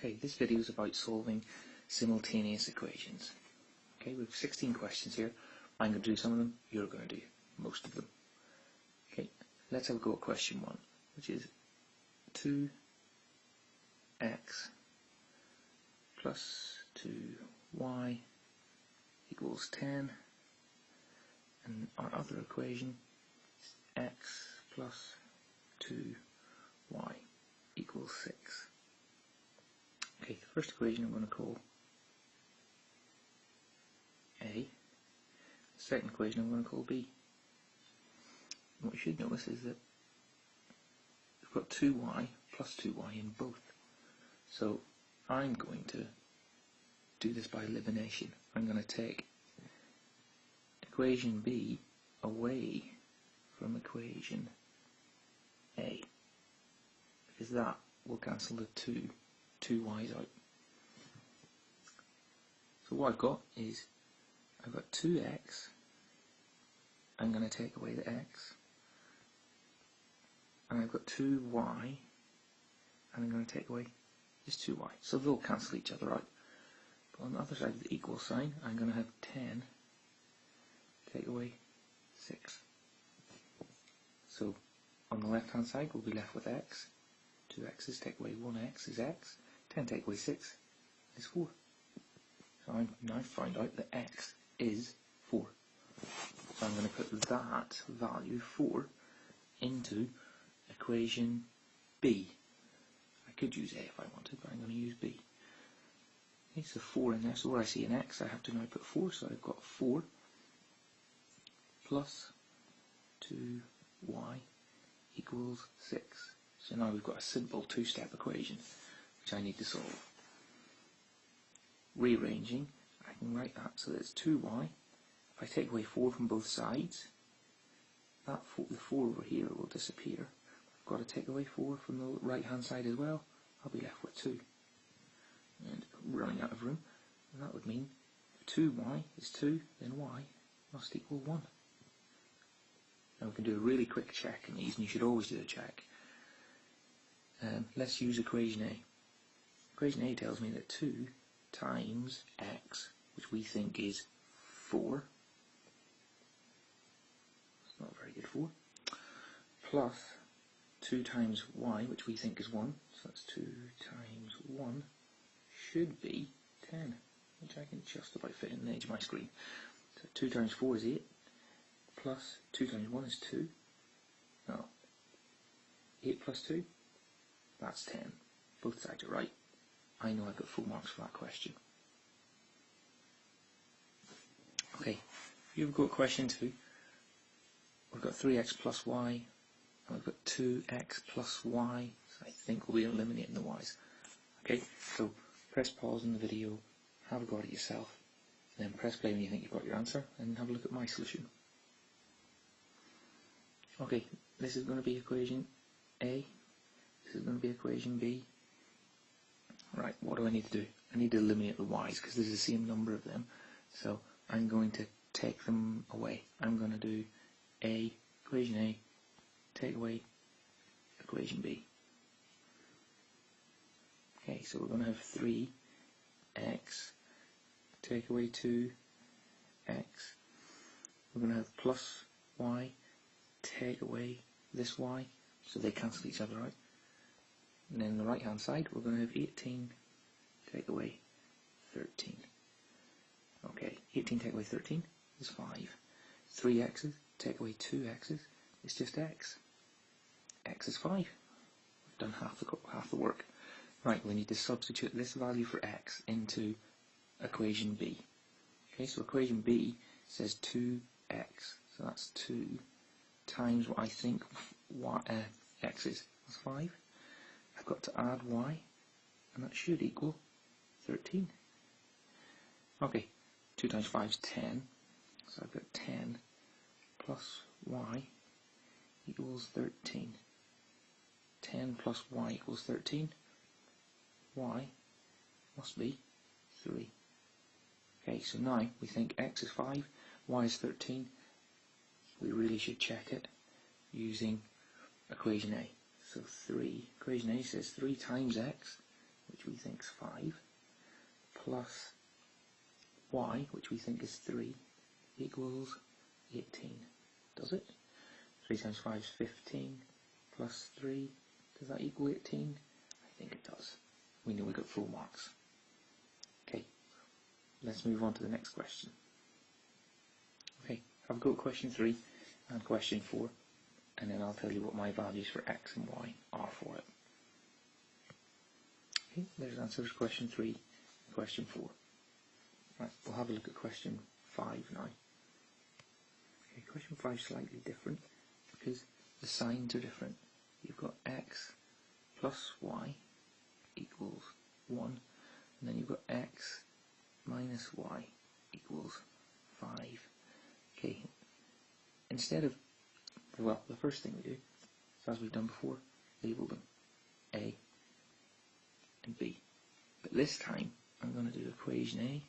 Okay, this video is about solving simultaneous equations. Okay, we have 16 questions here. I'm going to do some of them, you're going to do most of them. Okay, let's have a go at question 1, which is 2x plus 2y equals 10, and our other equation is x plus 2y equals 6. Okay, the first equation I'm going to call A. The second equation I'm going to call B. And what you should notice is that we've got 2y plus 2y in both. So I'm going to do this by elimination. I'm going to take equation B away from equation A, because that will cancel the two y's out. So what I've got is I've got 2x, I'm going to take away the x, and I've got 2y, and I'm going to take away this 2y. So they'll cancel each other out. But on the other side of the equal sign, I'm going to have 10 take away 6. So on the left hand side we'll be left with x. 2 x's take away 1x is x. 10 take away 6 is 4. So I've now found out that x is 4. So I'm going to put that value 4 into equation B. I could use A if I wanted, but I'm going to use B. Okay, so 4 in there, so where I see an x I have to now put 4, so I've got 4 plus 2y equals 6. So now we've got a simple two-step equation which I need to solve. Rearranging, I can write that so that it's 2y. If I take away 4 from both sides, the 4 over here will disappear. I've got to take away 4 from the right hand side as well. I'll be left with 2. And running out of room, and that would mean 2y is 2, then y must equal 1. Now we can do a really quick check on these, and you should always do a check. Let's use equation A. Equation A tells me that 2 times x, which we think is 4, it's not very good 4, plus 2 times y, which we think is 1, so that's 2 times 1, should be 10, which I can just about fit in the edge of my screen. So 2 times 4 is 8, plus 2 times 1 is 2. Now, 8 plus 2, that's 10. Both sides are right. I know I got full marks for that question. Okay, here we've got question 2. We've got 3x plus y, and we've got 2x plus y. So I think we'll be eliminating the y's. Okay, so press pause on the video, have a go at it yourself, then press play when you think you've got your answer, and have a look at my solution. Okay, this is going to be equation A, this is going to be equation B. Right, what do I need to do? I need to eliminate the y's because there's the same number of them, so I'm going to take them away. I'm going to do equation A, take away equation B. Okay, so we're going to have 3x, take away 2x, we're going to have plus y, take away this y, so they cancel each other out. And then on the right hand side we're going to have 18 take away 13. Okay, 18 take away 13 is 5. 3 x's take away 2 x's is just x. X is 5. We've done half the work. Right, we need to substitute this value for x into equation B. Okay, so equation B says 2x, so that's 2 times what I think x is. That's 5. I've got to add y, and that should equal 13. Okay, 2 times 5 is 10, so I've got 10 plus y equals 13. 10 plus y equals 13. Y must be 3. Okay, so now we think x is 5, y is 13. We really should check it using equation A. So equation A says 3 times x, which we think is 5, plus y, which we think is 3, equals 18. Does it? 3 times 5 is 15, plus 3, does that equal 18? I think it does. We know we got full marks. Okay, let's move on to the next question. Okay, I've got question 3 and question 4, and then I'll tell you what my values for x and y are for it. Okay, there's answers to question 3 and question 4. Right, we'll have a look at question 5 now. Okay, question 5 is slightly different because the signs are different. You've got x plus y equals 1, and then you've got x minus y equals 5. Okay, instead of, well, the first thing we do, as we've done before, label them A and B. But this time, I'm going to do equation A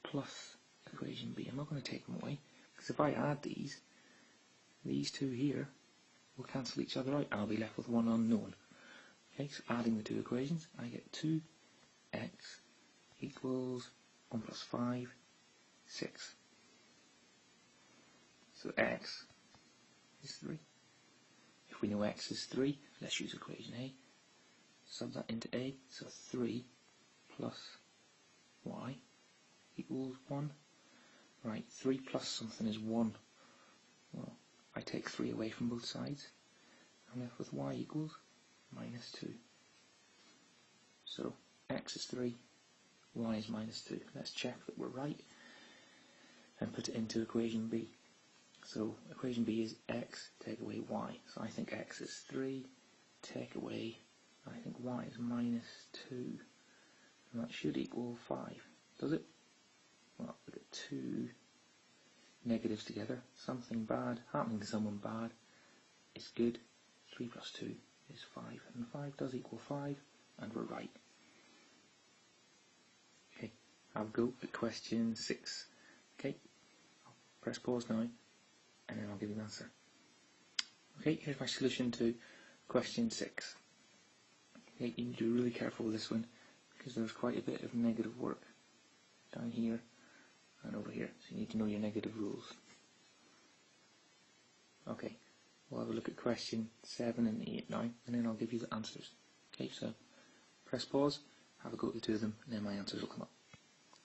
plus equation B. I'm not going to take them away, because if I add these two here will cancel each other out, and I'll be left with one unknown. Okay, so adding the two equations, I get 2x equals 1 plus 5, 6. So x is 3. If we know x is 3, let's use equation A. Sub that into A, so 3 plus y equals 1. Right, 3 plus something is 1. Well, I take 3 away from both sides. I'm left with y equals minus 2. So x is 3, y is minus 2. Let's check that we're right and put it into equation B. So equation B is x, take away y. So I think x is 3, take away, I think y is minus 2. And that should equal 5. Does it? Well, we get two negatives together. Something bad happening to someone bad is good. 3 plus 2 is 5. And 5 does equal 5, and we're right. Okay, I'll go at question 6. Okay, I'll press pause now, and then I'll give you an answer. Okay, here's my solution to question 6. Okay, you need to be really careful with this one, because there's quite a bit of negative work down here and over here, so you need to know your negative rules. Okay, we'll have a look at question 7 and 8 now, and then I'll give you the answers. Okay, so press pause, have a go at the two of them, and then my answers will come up.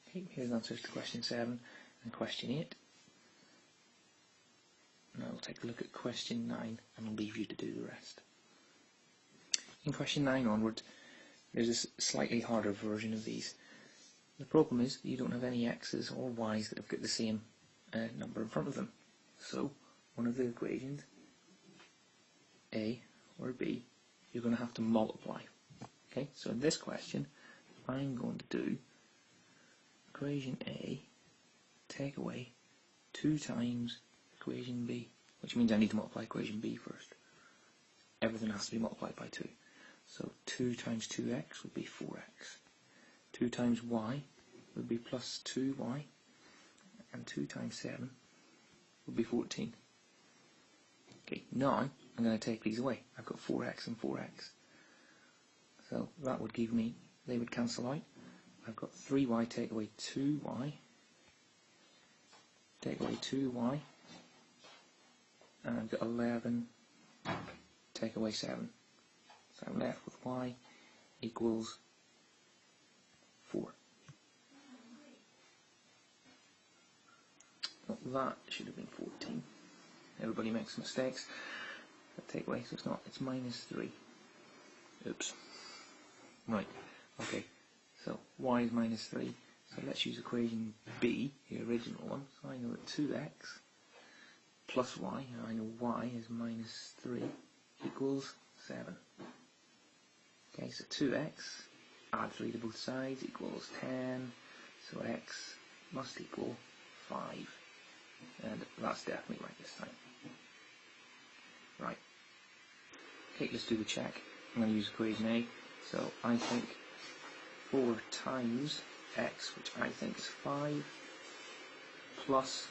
Okay, here's the answers to question 7 and question 8. Now we'll take a look at question 9, and I'll leave you to do the rest. In question 9 onwards, there's a slightly harder version of these. The problem is that you don't have any x's or y's that have got the same number in front of them. So one of the equations, A or B, you're going to have to multiply. Okay, so in this question, I'm going to do equation A, take away 2 times equation B, which means I need to multiply equation B first. Everything has to be multiplied by 2. So 2 times 2x would be 4x. 2 times y would be plus 2y, and 2 times 7 would be 14. Okay, now I'm going to take these away. I've got 4x and 4x. So that would give me, they would cancel out. I've got 3y take away 2y, take away 2y, and I've got 11 take away 7. So I'm left with y equals 4. Well, that should have been 14. Everybody makes mistakes. Take away, so it's not, it's minus 3. Oops. Right, okay. So y is minus 3. So let's use equation B, the original one. So I know that 2x plus y, and I know y is minus 3 equals 7. Okay, so 2x, add 3 to both sides, equals 10. So x must equal 5. And that's definitely right this time. Right. Okay, let's do the check. I'm going to use equation A. So I think 4 times x, which I think is 5, plus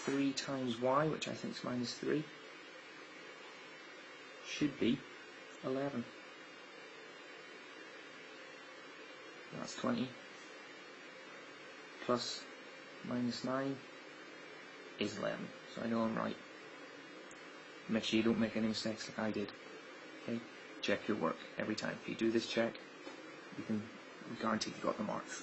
3 times y, which I think is minus 3, should be 11. That's 20. Plus minus 9 is 11. So I know I'm right. Make sure you don't make any mistakes like I did. Okay? Check your work every time. If you do this check, you can guarantee you got the marks.